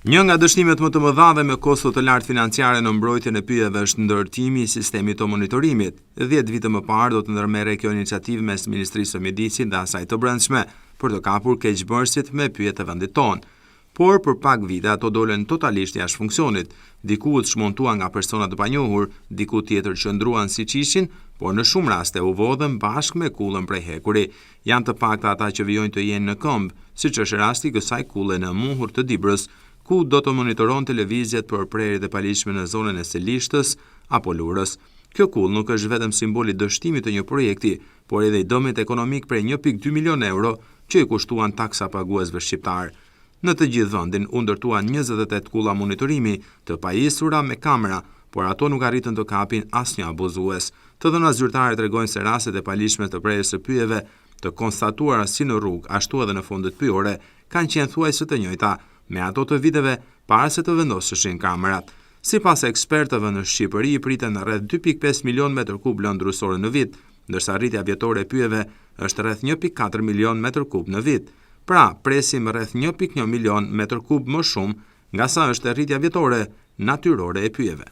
Një nga dështimet më të mëdha dhe me kosto të lartë financiare në mbrojtjen e pyjeve është ndërtimi i sistemit të monitorimit. 10 vite më parë do të ndërmerrej kjo iniciativë mes Ministrisë së Mjedisit dhe asaj të Brendshme për të kapur keqbërësit me pyjet e vendit tonë. Por për pak vite ato dolen totalisht jashtë funksionit. Diku u shmontua nga persona të panjohur, diku tjetër qëndruan siç ishin, por në shumë raste u vodhën bashkë me kullën prej hekuri. Janë të pakta ata që vijojnë të jenë në këmbë, siç është rasti kësaj kulle në muhur të Dibrës, ku do të monitoron televizjet për prerjet e paligjshme në zonën e Selishtës apo Lurës. Kjo kull nuk është vetëm simboli dështimit të një projekti, por edhe i dëmit ekonomik prej 1.2 milion euro që i kushtuan taksa paguesve shqiptar. Në të gjithë vendin u ndërtuan 28 kulla monitorimi të pajisura me kamera, por ato nuk arritën të kapin asnjë abuzues. Të dhënat zyrtare tregojnë se rastet e paligjshme të prerjes së pyjeve të konstatuara si në rrugë ashtu edhe në fundet pyjore kanë qenë thuajse të njëjta me ato të viteve para se të vendoseshin kamerat. Sipas ekspertëve në Shqipëri priten rreth 2.5 milion metër kub lëndë rusore në vit, ndërsa rritja vjetore e pyjeve është rreth 1.4 milion metër kub në vit. Pra, presim rreth 1.1 milion metër kub më shumë nga sa është rritja vjetore natyrore e pyjeve.